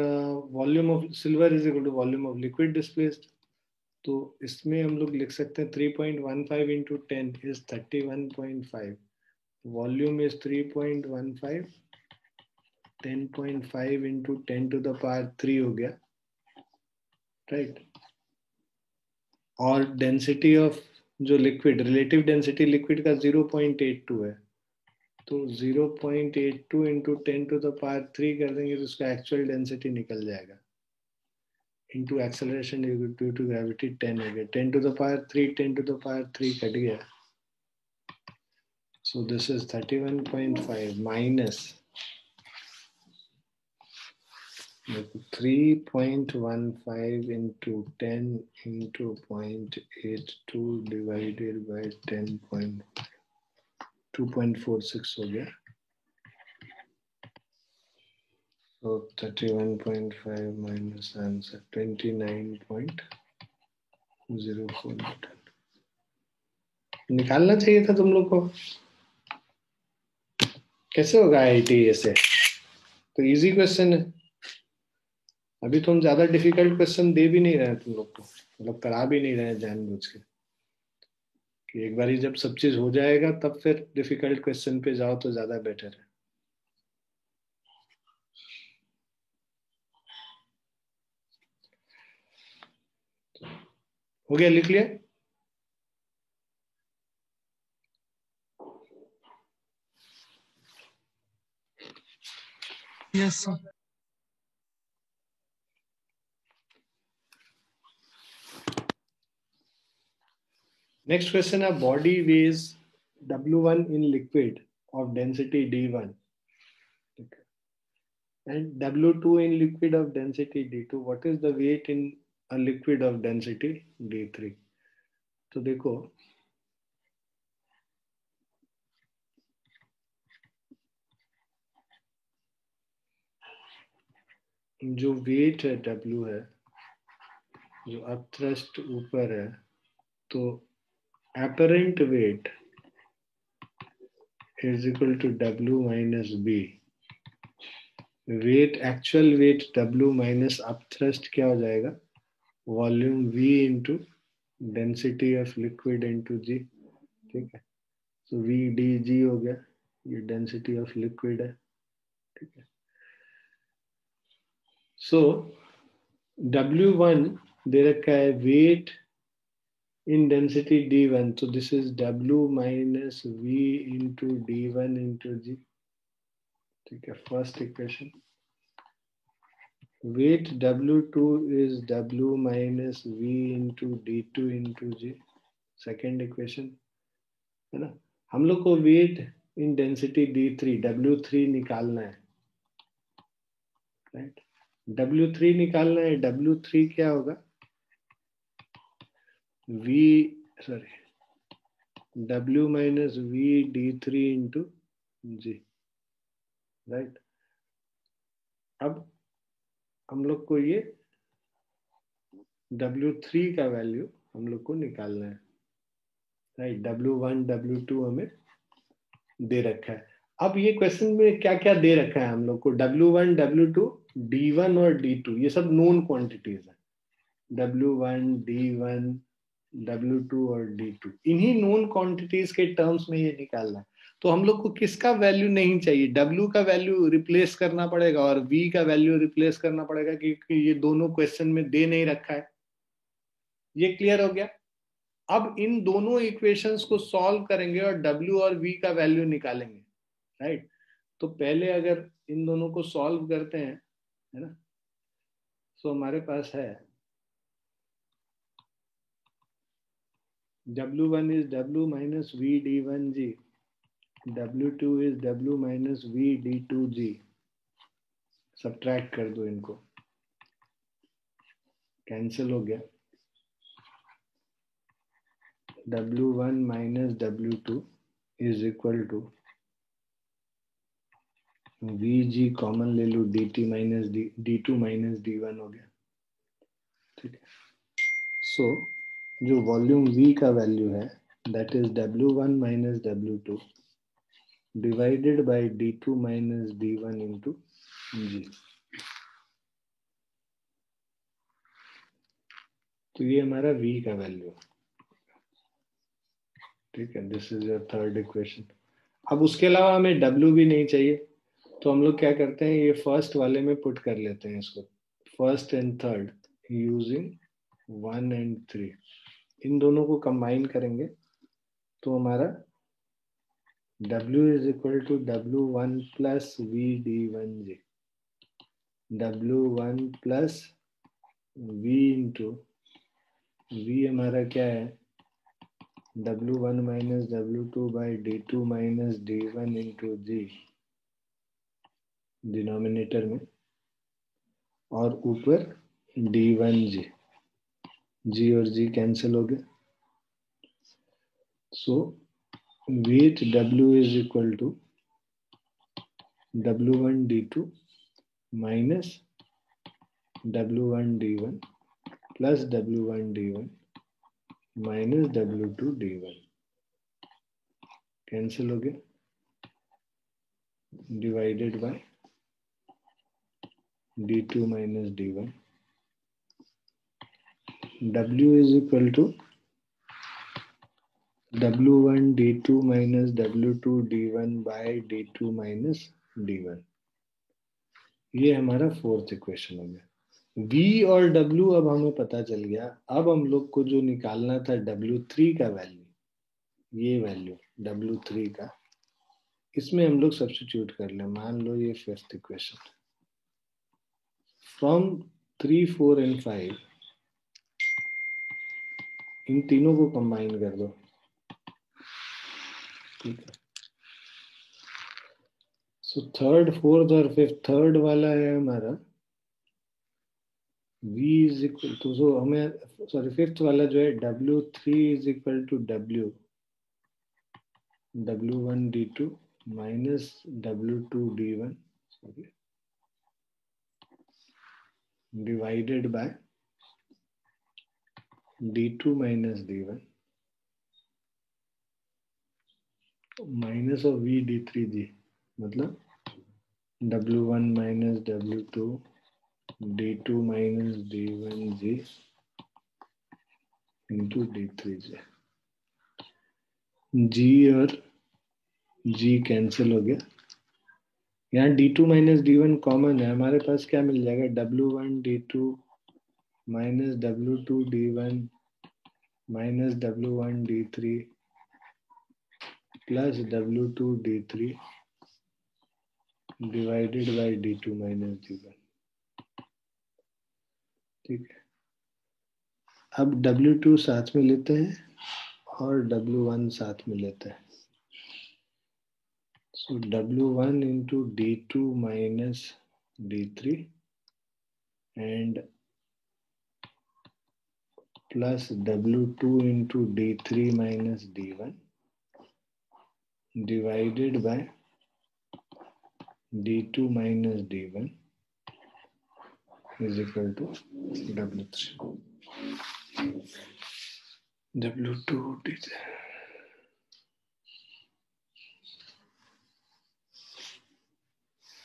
volume of silver is equal to volume of liquid displaced, तो इसमें हम लोग लिख सकते हैं 3.15 into 10 is 31.5, volume is 3.15, 10.5 into 10⁻³ हो गया, राइट। और डेंसिटी ऑफ जो लिक्विड, रिलेटिव डेंसिटी लिक्विड का 0.82 है, तो 0.82 इंटू 10⁻³ कर देंगे तो उसका एक्चुअल डेंसिटी निकल जाएगा, into acceleration due to gravity 10 हो गया, 10⁻³ 10⁻³ कट गया, so this is 31.5 minus 3.15 into 10 into 0.82 divided by 2.46 हो गया, so 31.5 minus आंसर 29.04 न्यूटन। निकालना चाहिए था तुम लोग को, कैसे होगा IIT से? तो इजी क्वेश्चन है, अभी तो हम ज्यादा डिफिकल्ट क्वेश्चन दे भी नहीं रहे हैं तुम लोग को, मतलब करा भी नहीं रहे हैं जानबूझ के, कि एक बार जब सब चीज हो जाएगा तब फिर डिफिकल्ट क्वेश्चन पे जाओ तो ज्यादा बेटर है। हो गया, लिख लिया? Yes, sir. नेक्स्ट क्वेश्चन है, body weighs W1 in liquid of density D1 and W2 in liquid of density D2. What is the weight in a liquid of density D3? तो देखो, जो वेट है W है, जो अपथ्रस्ट ऊपर है, तो apparent weight is equal to W minus B। Weight, actual weight W minus upthrust क्या हो जाएगा, volume V into density of liquid into G, ठीक है। तो V dG हो गया, ये डेंसिटी ऑफ लिक्विड है, ठीक है। सो W1 दे रखा है वेट इन डेंसिटी D1, तो this is W minus V into D1 into G, ठीक है, first equation. Weight W2 is W minus V into D2 into G, second equation है ना। हम लोग को वेट इन डेंसिटी D3 W3 निकालना है, राइट। W3 निकालना है, W3 क्या होगा, W minus V D3 into G, right. अब हम लोग को ये W3 का वैल्यू हम लोग को निकालना है, राइट। W1 W2 हमें दे रखा है। अब ये क्वेश्चन में क्या क्या दे रखा है हम लोग को, W1 W2 D1 और D2, ये सब नोन क्वांटिटीज है, W1 D1 W2 और D2, इन्हीं नोन क्वांटिटीज के टर्म्स में ये निकालना है। तो हम लोग को किसका वैल्यू नहीं चाहिए, W का वैल्यू रिप्लेस करना पड़ेगा और V का वैल्यू रिप्लेस करना पड़ेगा, क्योंकि ये दोनों क्वेश्चन में दे नहीं रखा है। ये क्लियर हो गया? अब इन दोनों इक्वेशंस को सॉल्व करेंगे और W और V का वैल्यू निकालेंगे, राइट। तो पहले अगर इन दोनों को सॉल्व करते हैं, है ना, तो हमारे पास है W1 is W minus V D1G. W2 is W minus V D2G. Subtract कर दो इनको, कैंसिल हो गया. W1 minus W2 is equal to VG common ले लो, DT minus D2 minus D1 हो गया. ठीक है. सो जो वॉल्यूम V का वैल्यू है that is W1 minus W2 divided by D2 minus D1 into G. तो ये हमारा V का वैल्यू. ठीक है, this is your third equation. अब उसके अलावा हमें W भी नहीं चाहिए, तो हम लोग क्या करते हैं, ये फर्स्ट वाले में पुट कर लेते हैं इसको. First and third using 1 and 3, इन दोनों को कंबाइन करेंगे तो हमारा W is equal to W1 plus VD1G. W1 plus V into V हमारा क्या है, W1 minus W2 by D2 minus D1 into G denominator में, और ऊपर D1G. G और G कैंसिल हो गए. सो wait W is equal to W1 D2 minus W1 D1 plus W1 D1 minus W2 D1 cancel हो गया, divided by D2 minus D1. W is equal to W1 D2 minus W2 D1 by D2 minus D1. ये हमारा फोर्थ इक्वेशन हो गया. V और W अब हमें पता चल गया. अब हम लोग को जो निकालना था W3 का वैल्यू, ये वैल्यू W3 का, इसमें हम लोग सब्स्टिट्यूट कर लें. मान लो ये फिफ्थ इक्वेशन. फ्रॉम 3, 4 and 5 इन तीनों को कंबाइन कर दो. ठीक है. सो थर्ड, फोर्थ और फिफ्थ, थर्ड वाला है हमारा V is equal to, so हमें, सॉरी, फिफ्थ वाला जो है W3 is equal to W1 D2 minus W2 D1 divided by D2 minus D1 minus of V D3G, मतलब W1 minus W2 D2 minus D1G into D3G. G और G कैंसिल हो गया. यहाँ D2 minus D1 कॉमन है, हमारे पास क्या मिल जाएगा, W1 D2 minus W2 D1 minus W1 D3 plus W2 D3 divided by D2 minus D1. ठीक है. अब W2 साथ में लेते हैं और W1 साथ में लेते हैं. So W1 into D2 minus D3 and plus W2 into D3 minus D1 divided by D2 minus D1 is equal to W3. W2 D3.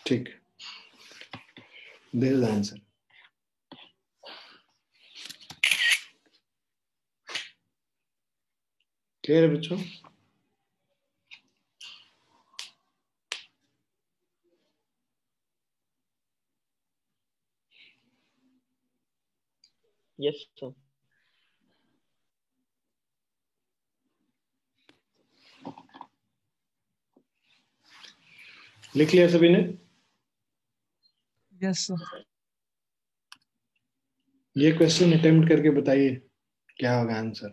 ठीक, there is the answer. Clear है बच्चों? Yes, sir. लिख लिया सभी ने? Yes, sir. ये क्वेश्चन अटेम्प्ट करके बताइए क्या होगा आंसर.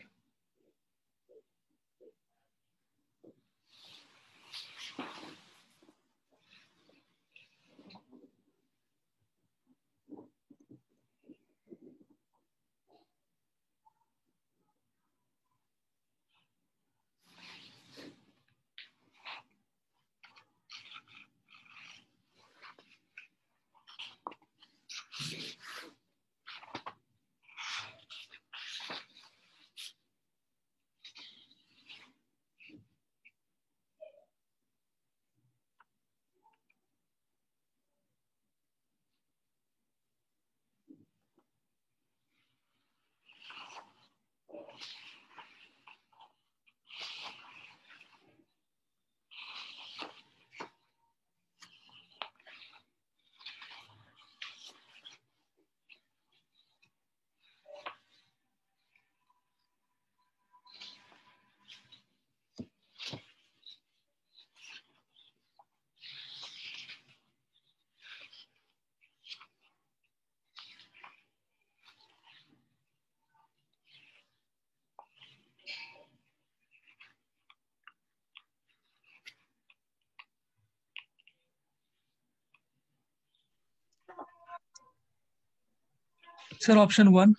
Sir, option 1.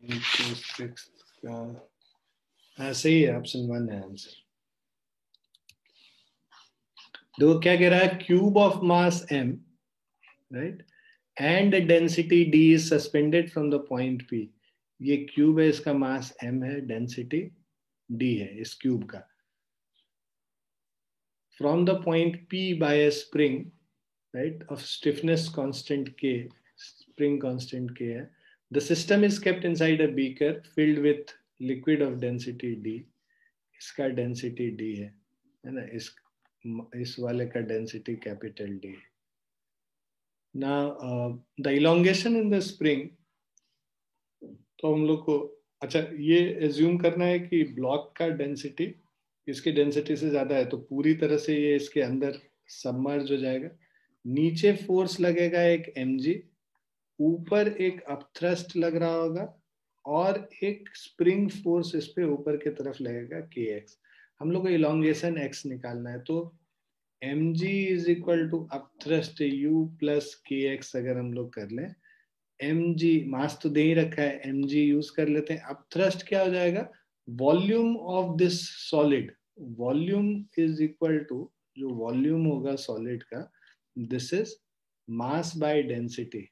26 का हाँ सही है, ऑप्शन 1 है आंसर। देखो क्या कह रहा है, cube of mass m, right, and density d is suspended from the point p। ये क्यूब है, इसका मास m है, डेंसिटी d है इस क्यूब का। From the point p by a spring, right, of stiffness constant k, spring constant k है। The system is kept inside a beaker filled with liquid of density d। इसका डेंसिटी d है ना, इस वाले का डेंसिटी कैपिटल D है। ना the elongation in the spring, तो हम लोग को अच्छा ये एज्यूम करना है कि ब्लॉक का डेंसिटी इसकी डेंसिटी से ज्यादा है, तो पूरी तरह से ये इसके अंदर सबमर्ज हो जाएगा। नीचे फोर्स लगेगा एक mg, ऊपर एक अपथ्रस्ट लग रहा होगा, और एक स्प्रिंग फोर्स इस पे ऊपर की तरफ लगेगा kx। हम लोग को इलोंगेशन x निकालना है, तो mg is equal to upthrust u plus kx अगर हम लोग कर लें, mg मास तो दे ही रखा है, mg यूज कर लेते हैं। अपथ्रस्ट क्या हो जाएगा, volume of this solid, volume is equal to, जो वॉल्यूम होगा सॉलिड का, this is mass by density,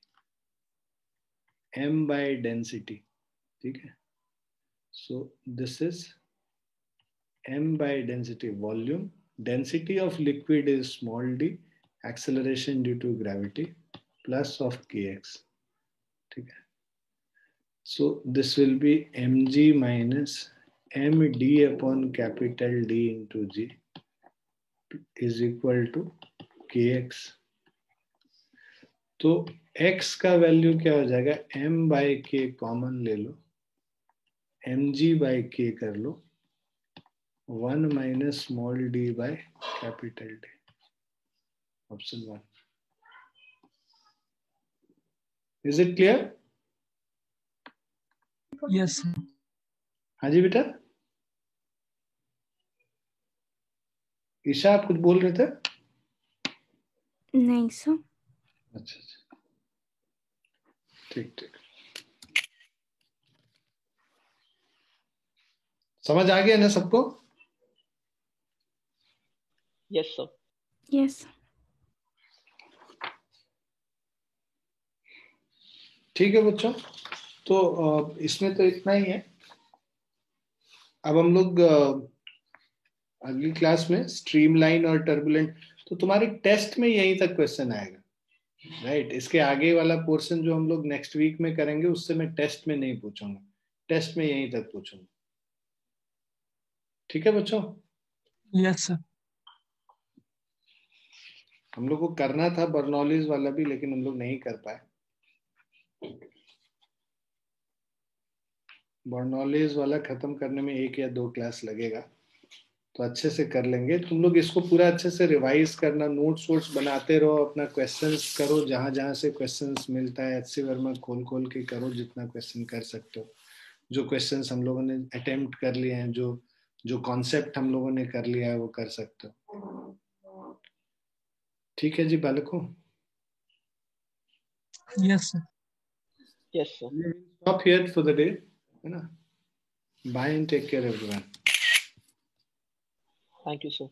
m by density, ठीक है। So this is m by density, volume, density of liquid is small d, acceleration due to gravity, plus of kx, ठीक है। So this will be mg minus md upon capital D into g is equal to kx। तो x का वैल्यू क्या हो जाएगा, m by k कॉमन ले लो, mg by k कर लो, 1 minus small d by capital D, option 1। Is it clear? Yes, sir. हाँ जी बेटा, ईशा आप कुछ बोल रहे थे? नहीं सर। अच्छा अच्छा, ठीक ठीक, समझ आ गया ना सबको? Yes sir. यस। ठीक है बच्चों, तो इसमें तो इतना ही है। अब हम लोग अगली क्लास में स्ट्रीमलाइन और टर्बुलेंट, तो तुम्हारे टेस्ट में यहीं तक क्वेश्चन आएगा, राइट। इसके आगे वाला पोर्शन जो हम लोग नेक्स्ट वीक में करेंगे, उससे मैं टेस्ट में नहीं पूछूंगा, टेस्ट में यहीं तक पूछूंगा, ठीक है बच्चों? Yes, sir. हम लोग को करना था बर्नौलीज वाला भी, लेकिन हम लोग नहीं कर पाए। बर्नौलीज वाला खत्म करने में 1 या 2 क्लास लगेगा, तो अच्छे से कर लेंगे। तुम लोग इसको पूरा अच्छे से रिवाइज करना, नोट्स वोट्स बनाते रहो, अपना क्वेश्चंस करो, जहां जहां से क्वेश्चंस मिलता है HC वर्मा खोल खोल के करो, जितना क्वेश्चन कर सकते हो। जो क्वेश्चंस हम लोगों ने अटेम्प्ट कर लिए हैं, जो जो कॉन्सेप्ट हम लोगों ने कर लिया है, वो कर सकते हो। ठीक है जी बालकों, Yes, sir. Yes sir. Stop here for the day, है ना। Bye and take care everyone. Thank you sir.